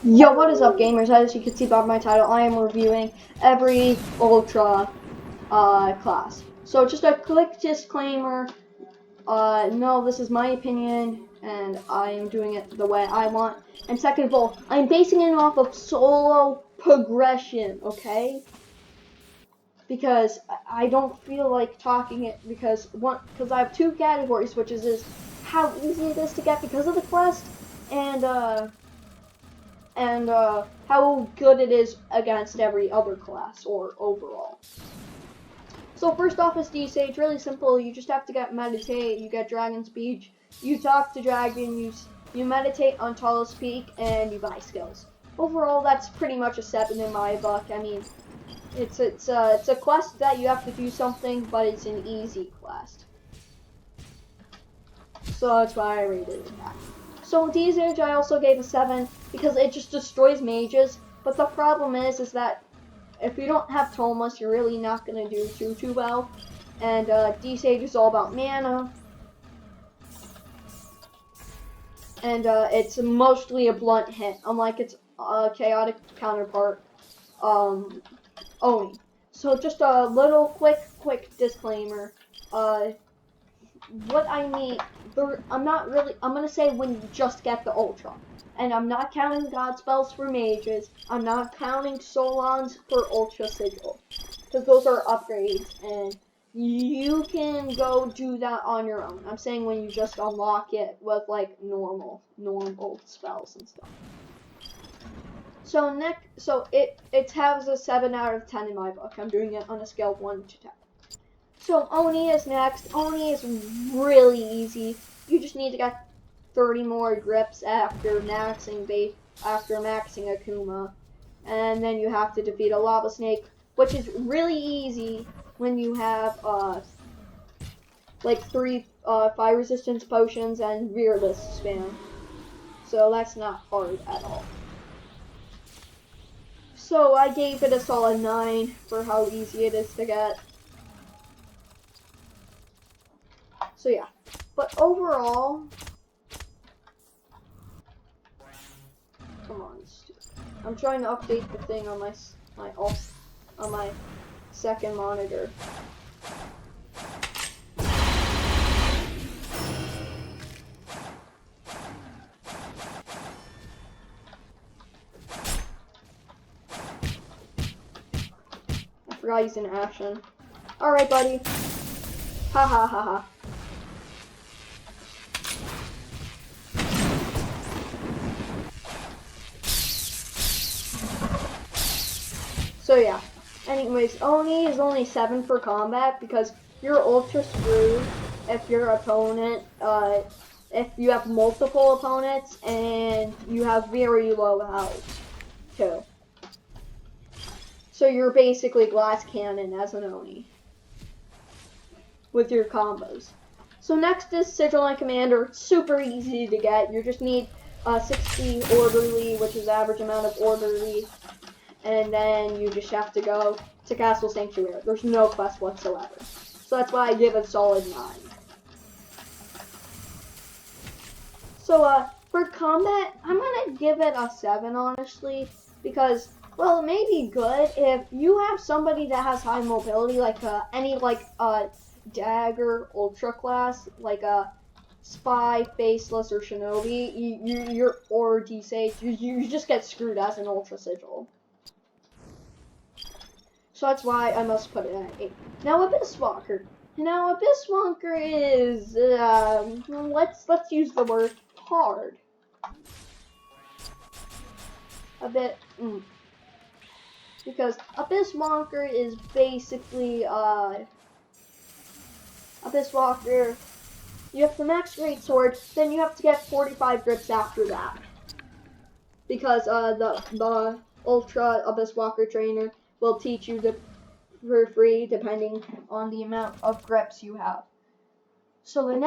Yo, what is up, gamers? As you can see by my title, I am reviewing every Ultra class. So just a quick disclaimer, no, this is my opinion, and I am doing it the way I want. And second of all, I'm basing it off of solo progression, okay? Because I don't feel like talking it, because I have two categories, which is how easy it is to get because of the quest, and how good it is against every other class or overall. So first off is D-Sage, really simple. You just have to get meditate, you get dragon speech, you talk to dragon, you meditate on Talos Peak, and you buy skills. Overall, that's pretty much a 7 in my book. I mean, it's a quest that you have to do something, but it's an easy quest. So that's why I rated it that. So D-Sage I also gave a 7 because it just destroys mages. But the problem is that if you don't have Thomas, you're really not gonna do too well. And D-Sage is all about mana, and it's mostly a blunt hit, unlike its chaotic counterpart, Oni. So just a little quick disclaimer. What I mean, I'm gonna say when you just get the Ultra. And I'm not counting God spells for mages. I'm not counting Solons for Ultra Sigil. Because those are upgrades, and you can go do that on your own. I'm saying when you just unlock it with, like, normal spells and stuff. So it has a 7 out of 10 in my book. I'm doing it on a scale of 1 to 10. So Oni is next. Oni is really easy. You just need to get 30 more grips after maxing Akuma, and then you have to defeat a lava snake, which is really easy when you have like 3 fire resistance potions and Rearless spam. So that's not hard at all. So I gave it a solid 9 for how easy it is to get. So yeah, but overall, come on, I'm trying to update the thing on my second monitor. I forgot he's in action. Alright, buddy. Ha ha ha ha. So yeah, anyways, Oni is only 7 for combat because you're ultra screwed if your opponent, if you have multiple opponents and you have very low health too. So you're basically glass cannon as an Oni with your combos. So next is Sigil and Commander, super easy to get. You just need 60 orderly, which is the average amount of orderly. And then you just have to go to Castle Sanctuary. There's no quest whatsoever. So that's why I give it a solid 9. So, for combat, I'm gonna give it a 7, honestly. Because, well, it may be good if you have somebody that has high mobility, like, any, Dagger Ultra class, like a Spy, Faceless, or Shinobi, or D-Sage, you just get screwed as an Ultra Sigil. So that's why I must put it at 8. Now Abyss Walker. Now Abyss Walker is let's use the word hard. A bit because Abyss Walker is basically Abyss Walker. You have the max great sword, then you have to get 45 grips after that. Because the Ultra Abyss Walker trainer will teach you for free depending on the amount of grips you have. So the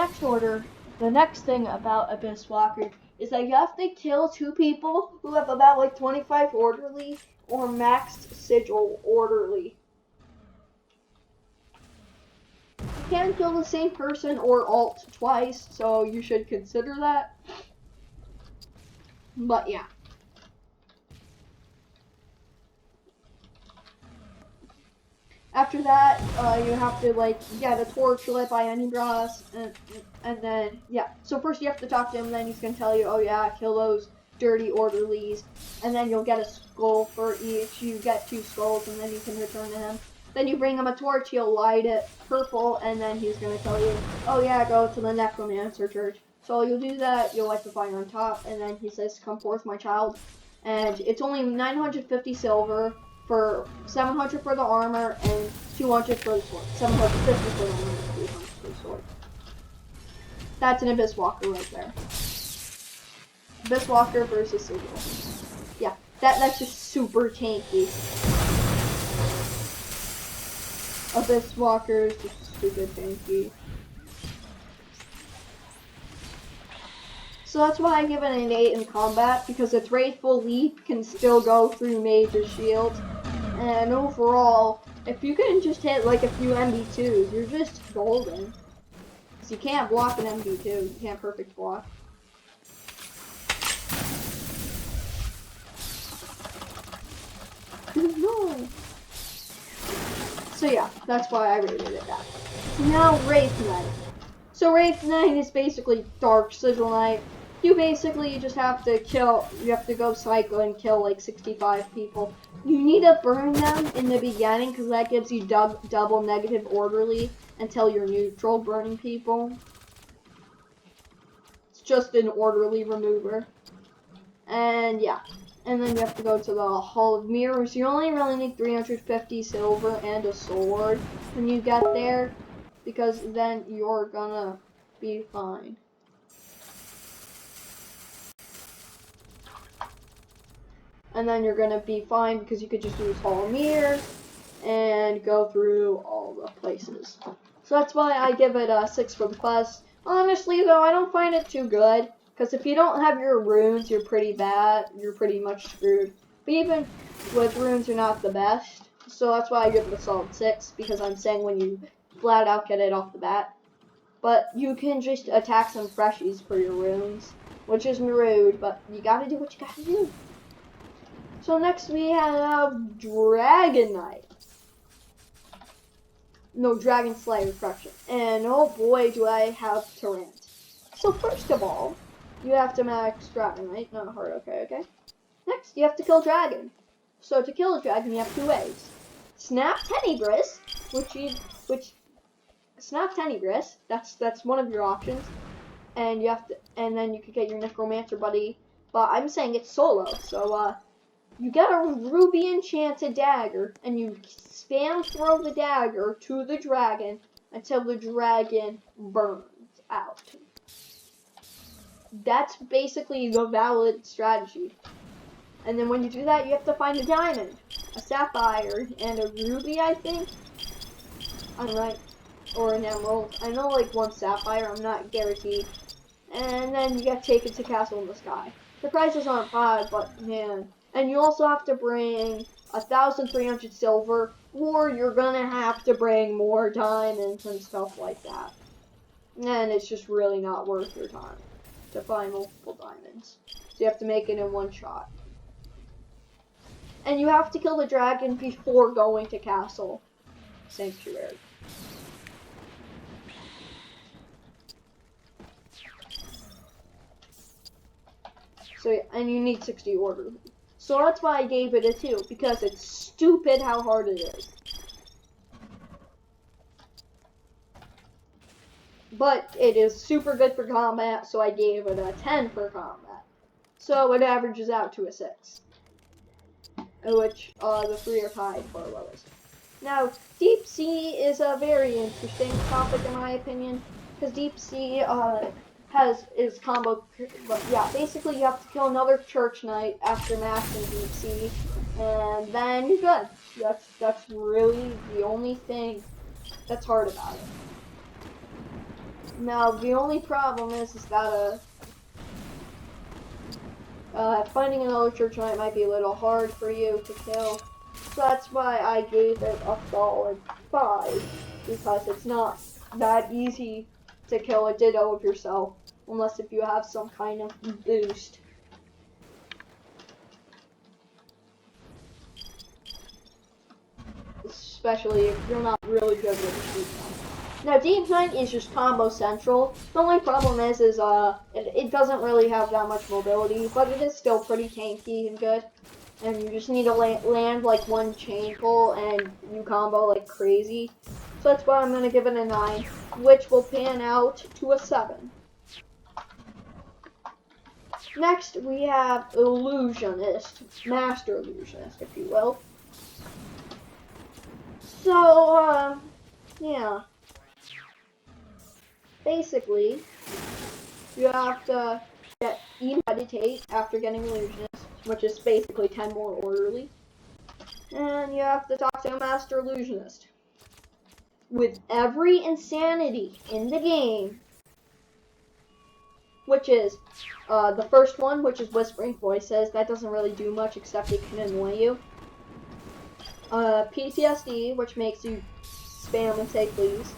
next thing about Abyss Walker is that you have to kill 2 people who have about like 25 orderly or maxed sigil orderly. You can't kill the same person or alt twice, so you should consider that. But yeah. After that, you have to like get a torch lit by any boss, and then yeah. So first you have to talk to him, then he's gonna tell you, oh yeah, kill those dirty orderlies, and then you'll get a skull for each. You get 2 skulls, and then you can return to him. Then you bring him a torch, he'll light it purple, and then he's gonna tell you, oh yeah, go to the Necromancer church. So you'll do that, you'll light the fire on top, and then he says, come forth, my child. And it's only 950 silver for 700 for the armor and 200 for the sword. 750 for the armor and 300 for the sword. That's an Abyss Walker right there. Abyss Walker versus Sigil. Yeah, that's just super tanky. Abyss Walker is just stupid tanky. So that's why I give it an 8 in combat, because its Wraithful Leap can still go through Mage's Shield. And overall, if you can just hit like a few MB2s, you're just golden. Because you can't block an MB2, you can't perfect block. No! So yeah, that's why I rated it that. Now Wraith Knight. So Wraith Knight is basically Dark Sigil Knight. You just have to kill, you have to go cycle and kill like 65 people. You need to burn them in the beginning because that gives you double negative orderly until you're neutral burning people. It's just an orderly remover. And yeah. And then you have to go to the Hall of Mirrors. You only really need 350 silver and a sword when you get there, because then you're gonna be fine. And then you're gonna be fine because you could just use Hall of Mirrors and go through all the places. So that's why I give it a 6 for the quest. Honestly though, I don't find it too good, because if you don't have your runes, you're pretty bad. You're pretty much screwed. But even with runes, you're not the best. So that's why I give it a solid 6, because I'm saying when you flat out get it off the bat. But you can just attack some freshies for your runes, which is rude, but you gotta do what you gotta do. So next we have Dragon Knight. No, Dragon Slayer, correction. And oh boy, do I have to rant. So first of all, you have to max Dragon Knight, not hard, okay. Next, you have to kill Dragon. So to kill a dragon, you have 2 ways. Snap Tenebris, Snap Tenebris, that's one of your options. And and then you could get your Necromancer buddy. But I'm saying it's solo, so you get a ruby enchanted dagger, and you spam throw the dagger to the dragon until the dragon burns out. That's basically the valid strategy. And then when you do that, you have to find a diamond, a sapphire, and a ruby, I think. I'm right. Or an emerald. I know like 1 sapphire, I'm not guaranteed. And then you get taken to Castle in the Sky. The prices aren't bad, but man. And you also have to bring 1,300 silver, or you're gonna have to bring more diamonds and stuff like that. And it's just really not worth your time to find multiple diamonds. So you have to make it in 1 shot. And you have to kill the dragon before going to Castle Sanctuary. So yeah, and you need 60 order. So that's why I gave it a 2, because it's stupid how hard it is. But it is super good for combat, so I gave it a 10 for combat. So it averages out to a 6. Which the 3 are tied for lowest. Now, Deep Sea is a very interesting topic in my opinion, because Deep Sea is combo, but yeah, basically you have to kill another Church Knight after maxing Deep Sea, and then you're good. That's really the only thing that's hard about it. Now, the only problem is that finding another Church Knight might be a little hard for you to kill. So that's why I gave it a solid 5, because it's not that easy to kill a Ditto of yourself, unless if you have some kind of boost. especially if you're not really good with the shoot gun. Now, Deep Knight is just combo central. The only problem is it doesn't really have that much mobility, but it is still pretty tanky and good. And you just need to land like one chain pull and you combo like crazy. So that's why I'm going to give it a 9, which will pan out to a 7. Next, we have Illusionist, Master Illusionist, if you will. So, yeah. Basically, you have to meditate after getting Illusionist, which is basically 10 more orderly. And you have to talk to a Master Illusionist. With every insanity in the game, which is the first one, which is Whispering Voices. That doesn't really do much except it can annoy you. PTSD, which makes you spam and say please.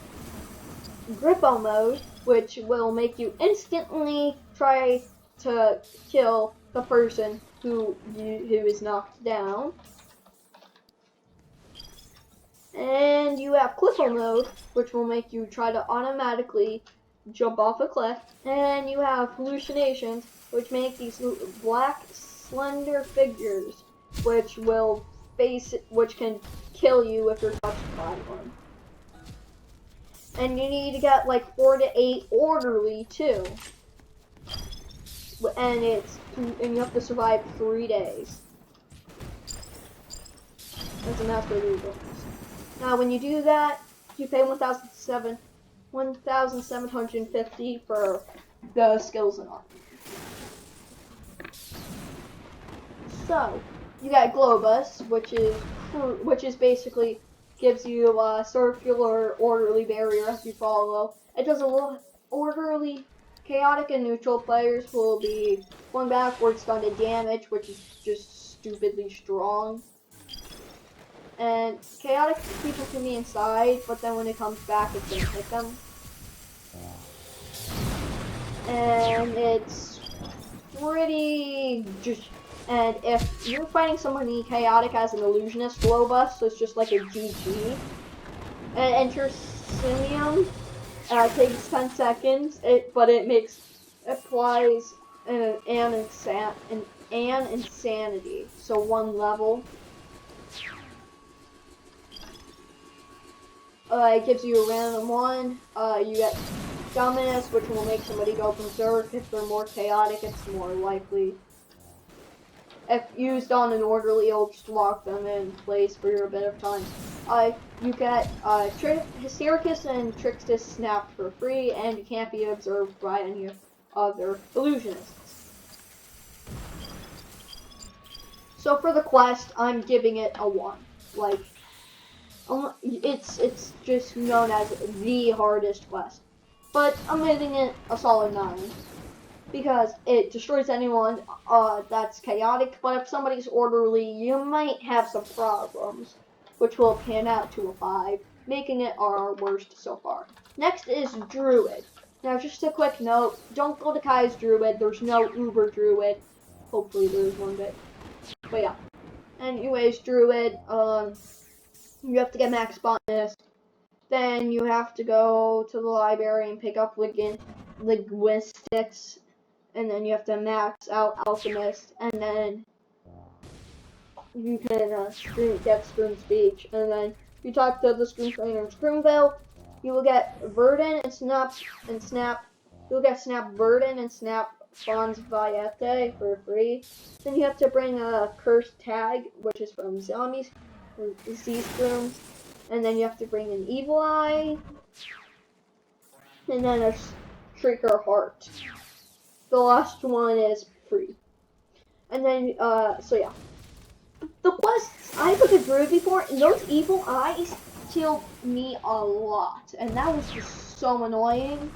Grippo mode, which will make you instantly try to kill the person who is knocked down. And you have Cliffle mode, which will make you try to automatically jump off a cliff. And you have hallucinations, which make these black slender figures, which can kill you if you're touched by one. And you need to get like 4 to 8 orderly too. And you have to survive 3 days. That's a Master Illusionist. Now when you do that, you pay 1,750 for the skills and all. So you got Globus, which is basically gives you a circular orderly barrier as you follow. It does a little orderly, chaotic, and neutral players will be going backwards done to damage, which is just stupidly strong. And chaotic people can be inside, but then when it comes back, it's gonna hit them. And it's pretty just. And if you're fighting somebody chaotic as an illusionist, Globus, so it's just like a GG. And enter Simium takes 10 seconds, but it applies an insanity, so 1 level. It gives you a random 1. You get Dominus, which will make somebody go berserk. If they're more chaotic, it's more likely. If used on an orderly, it'll just lock them in place for a bit of time. You get Hystericus and Trixtus snapped for free, and you can't be observed by any other illusionists. So for the quest, I'm giving it a 1. Like, it's just known as the hardest quest. But I'm giving it a solid 9. Because it destroys anyone that's chaotic, but if somebody's orderly, you might have some problems, which will pan out to a 5, making it our worst so far. Next is Druid. Now, just a quick note, don't go to Kai's Druid, there's no Uber Druid. Hopefully there's one day. But yeah. Anyways, Druid, you have to get max botanist. Then you have to go to the library and pick up linguistics. And then you have to max out Alchemist, and then you can get Scroom Speech, and then you talk to the Scroom Trainer in Scroomville. You will get Verdant and Snap. You'll get Snap Verdant and Snap Fons Viete for free. Then you have to bring a Cursed Tag, which is from Zombies, or Z-Scrooms. And then you have to bring an Evil Eye, and then a Shrieker Heart. The last one is free. And then, so yeah. The quests, I took a Druid before, and those evil eyes killed me a lot. And that was just so annoying.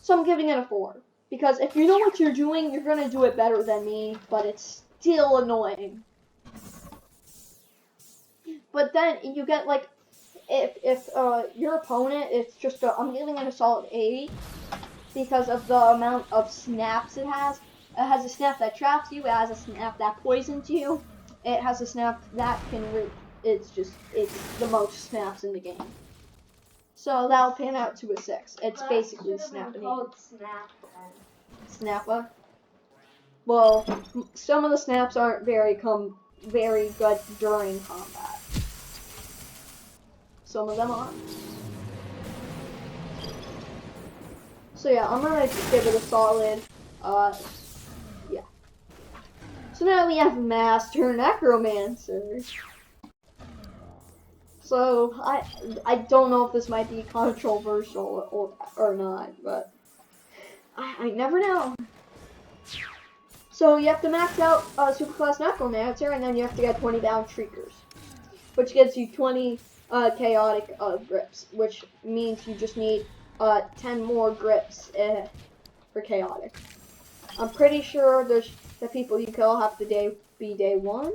So I'm giving it a 4. Because if you know what you're doing, you're gonna do it better than me, but it's still annoying. But then, you get, like, if your opponent, it's just I'm giving it a solid 8. Because of the amount of snaps it has. It has a snap that traps you, it has a snap that poisons you, it has a snap that can it's the most snaps in the game. So that'll pan out to a 6. It's basically snapping. Snappa. Well, some of the snaps aren't very good during combat. Some of them aren't. So yeah, I'm gonna give it a solid, yeah. So now we have Master Necromancer. So I don't know if this might be controversial or not, but I never know. So you have to max out Superclass Necromancer, and then you have to get 20 Bound Shriekers, which gives you 20 chaotic grips, which means you just need 10 more grips for chaotic. I'm pretty sure the people you kill have to be day 1.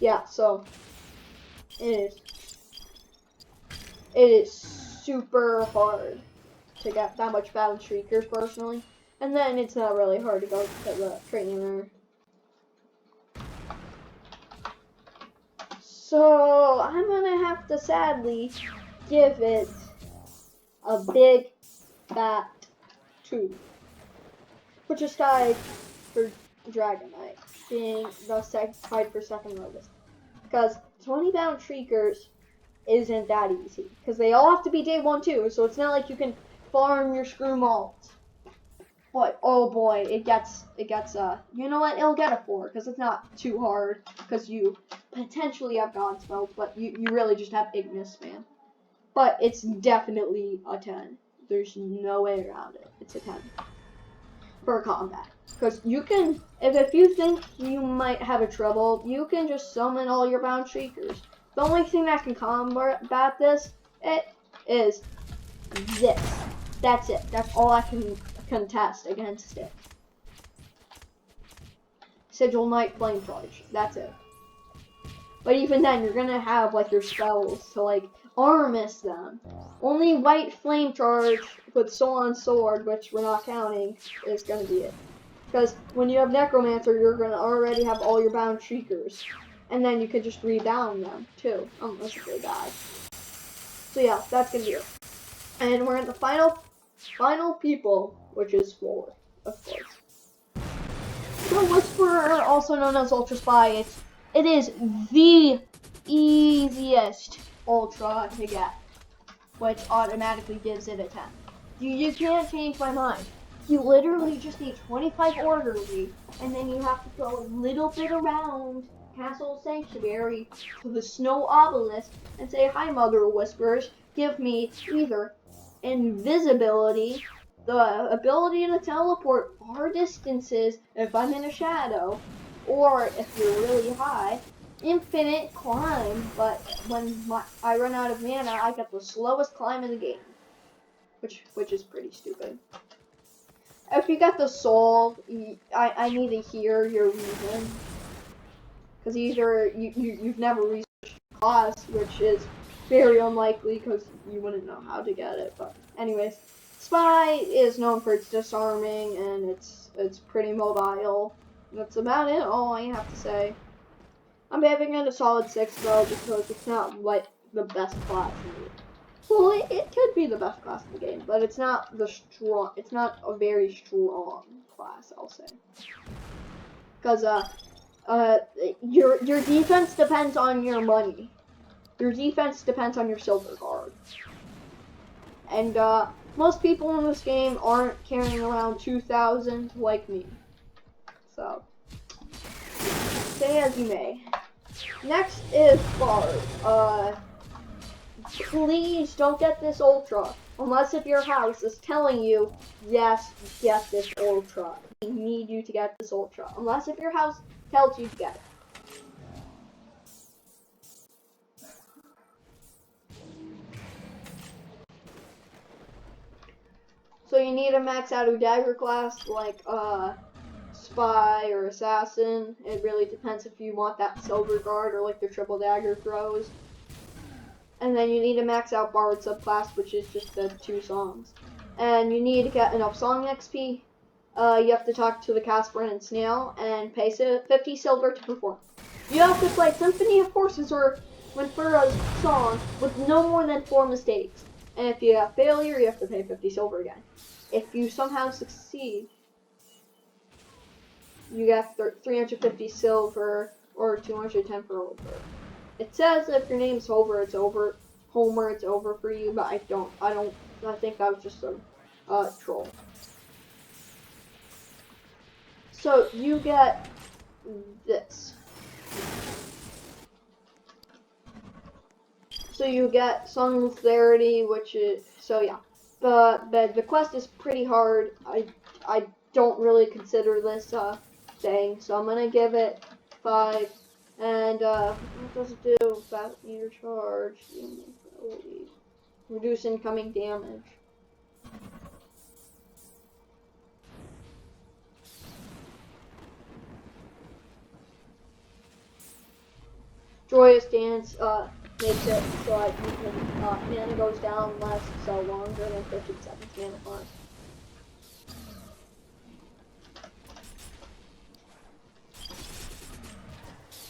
Yeah, so it is super hard to get that much Bound Shriekers personally, and then it's not really hard to go to the trainer. So I'm gonna have to sadly give it a big fat 2, which is tied for Dragon Knight, being tied for second lowest. Because 20 Bound Shriekers isn't that easy, because they all have to be day 1 too, so it's not like you can farm your screw malt. But oh boy, it gets you know what, it'll get a 4, because it's not too hard, because you potentially have God spells, but you really just have Ignis spam. But it's definitely a 10. There's no way around it. It's a 10 for combat. Because you can, if you think you might have a trouble, you can just summon all your Bound Shriekers. The only thing that can combat this, it is this. That's it. That's all I can contest against it. Sigil Knight Flame Charge. That's it. But even then, you're gonna have like your spells to like Armis them. Only White Flame Charge with Soul on Sword, which we're not counting, is gonna be it. Because when you have Necromancer, you're gonna already have all your Bound Shriekers. And then you could just rebound them too, unless they die. So yeah, that's gonna be it. And we're at the final people, which is 4, of course. The Whisperer, also known as Ultra Spy, it is the easiest Ultra to get, which automatically gives it a 10. You can't change my mind. You literally just need 25 Orderly, and then you have to go a little bit around Castle Sanctuary to the Snow Obelisk and say, "Hi, Mother Whisperers, give me either invisibility, the ability to teleport far distances if I'm in a shadow, or if you're really high, infinite climb, but when I run out of mana, I get the slowest climb in the game," which is pretty stupid. If you got the soul, I need to hear your reason. Because either you've never researched the class, which is very unlikely because you wouldn't know how to get it. But anyways, Spy is known for its disarming and it's pretty mobile. That's about it, all I have to say. I'm giving it a solid 6 though, because it's not like the best class in the game. Well, it could be the best class in the game, but it's not it's not a very strong class, I'll say. Because your defense depends on your money. Your defense depends on your silver guard. And most people in this game aren't carrying around 2,000 like me. So say as you may. Next is Bard. Please don't get this Ultra, unless if your house is telling you, yes, get this Ultra. We need you to get this Ultra, unless if your house tells you to get it. So you need a max out of dagger class, like Spy or Assassin. It really depends if you want that silver guard or like the triple dagger throws. And then you need to max out Bard subclass, which is just the 2 songs. And you need to get enough song XP, you have to talk to the Casper and Snail and pay 50 silver to perform. You have to play Symphony of Horses or Winfura's song with no more than 4 mistakes. And if you have failure, you have to pay 50 silver again. If you somehow succeed, you get 350 silver or 210 for over. It says if your name's Homer, it's over. Homer, it's over for you, but I think that was just a troll. So you get this. So you get Song of Clarity, which is, so yeah. But the quest is pretty hard. I don't really consider this thing, so I'm gonna give it 5. And what does it do? Fast meter charge, reduce incoming damage. Joyous Dance makes it so like you can mana goes down less, so longer than 50 seconds mana cost.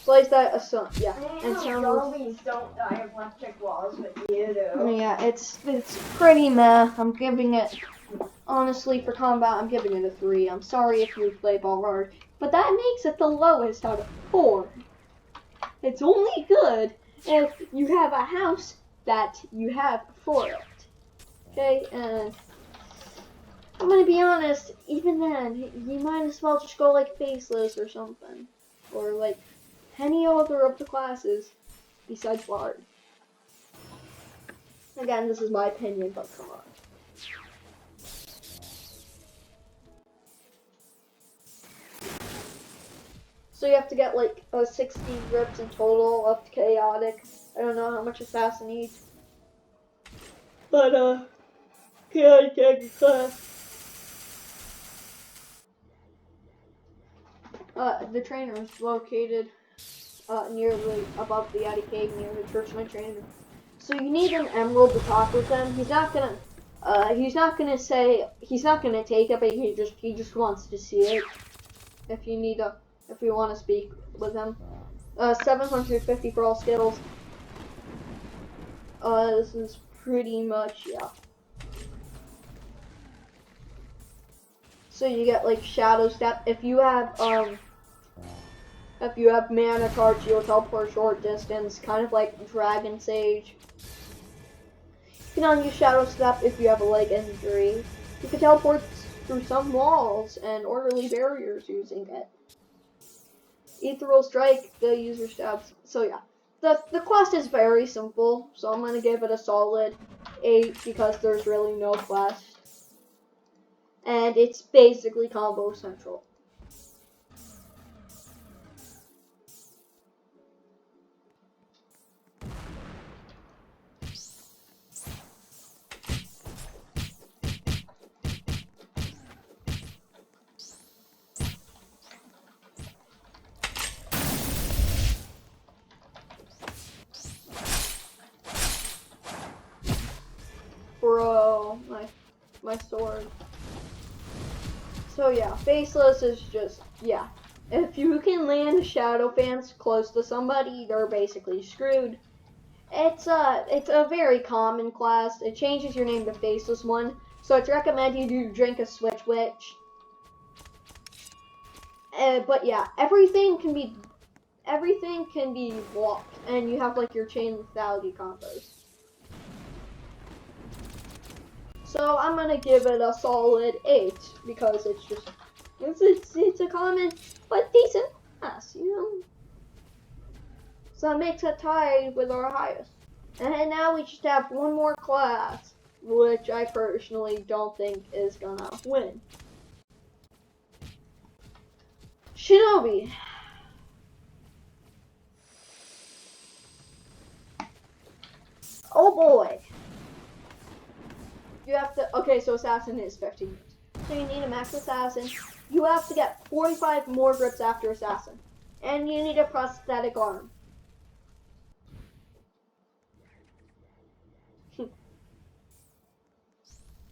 Place that yeah. And zombies don't die of electric walls, but you do. Yeah, it's pretty meh. I'm giving it, honestly, for combat, I'm giving it a 3. I'm sorry if you play Ballard, but that makes it the lowest out of 4. It's only good if you have a house that you have for it. Okay, and I'm gonna be honest, even then, you might as well just go like Faceless or something. Or like any other of the classes besides Bard. Again, this is my opinion, but come on. So you have to get like 60 grips in total up to chaotic. I don't know how much assassin needs. But chaotic class. The trainer is located nearly above the Attic Cave near the Churchman trainer. So you need an emerald to talk with him. He's not gonna take it, but he just wants to see it. If you want to speak with him. 750 for all skills. This is pretty much, yeah. So you get like Shadow Step. If you have mana charge, you'll teleport short distance, kind of like Dragon Sage. You can use Shadow Step if you have a leg injury. You can teleport through some walls and orderly barriers using it. Ethereal Strike, the user stabs. So yeah, the quest is very simple. So I'm gonna give it a solid 8 because there's really no quest, and it's basically combo central. Bro, my sword. So yeah, Faceless is just, yeah. If you can land Shadow Fans close to somebody, they're basically screwed. It's a very common class. It changes your name to Faceless One, so it's recommended you drink a Switch Witch. But yeah, everything can be blocked, and you have like your chain lethality combos. So I'm gonna give it a solid 8 because it's just it's a common but decent class, you know. So it makes it tied with our highest. And now we just have one more class, which I personally don't think is gonna win. Shinobi. Oh boy. You have to, okay, so Assassin is 15 grips. So you need a max Assassin. You have to get 45 more grips after Assassin. And you need a prosthetic arm.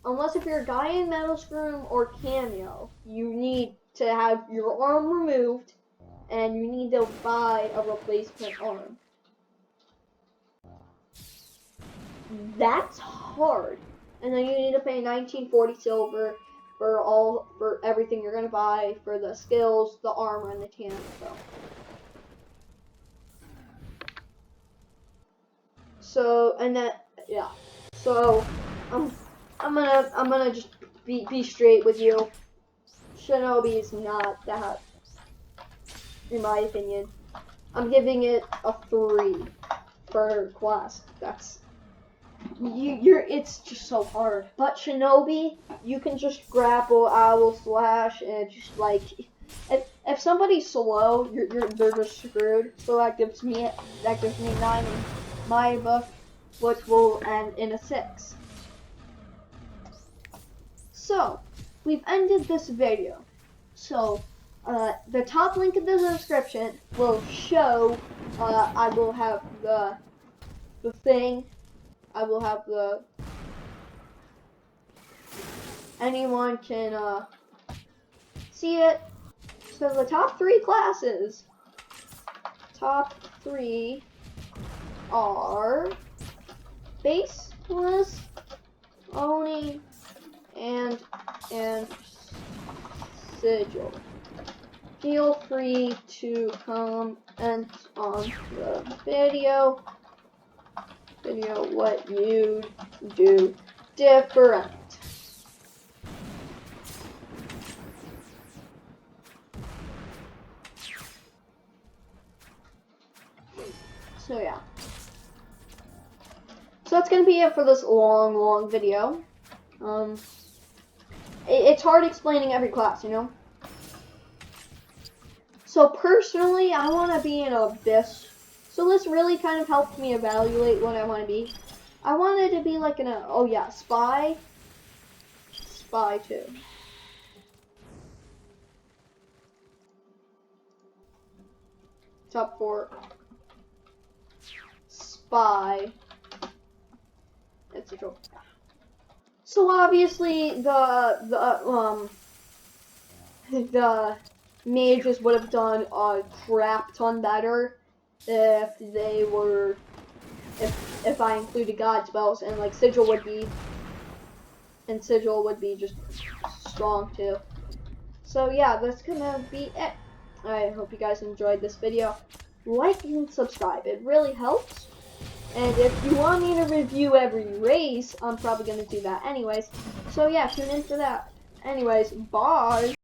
unless if you're a guy in Metal Scroom or Cameo, you need to have your arm removed, and you need to buy a replacement arm. That's hard. And then you need to pay 1940 silver for everything you're gonna buy, for the skills, the armor, and the cannon. So and that, yeah. So I'm gonna just be straight with you. Shinobi is not that, in my opinion. I'm giving it a 3 for class. That's it's just so hard. But Shinobi, you can just grapple, owl slash, and just like if somebody's slow, they're just screwed. So that gives me 9 in my book, which will end in a 6. So we've ended this video. So the top link in the description will show. I will have the thing. I will have the. Anyone can see it. So the top 3 classes. Top 3 are Baseless, Oni, and Sigil. Feel free to comment on the video what you do different. So yeah. So that's gonna be it for this long video. It's hard explaining every class, you know? So personally, I want to be an Abyss. So this really kind of helped me evaluate what I want to be. I wanted to be like Spy. Spy too. Top 4. Spy. It's a joke. So obviously the mages would have done a crap ton better if they were if I included god spells, and like Sigil would be just strong too. So yeah, that's gonna be it. I hope you guys enjoyed this video. Like and subscribe, it really helps. And if you want me to review every race, I'm probably gonna do that anyways. So yeah, tune in for that. Anyways, bye.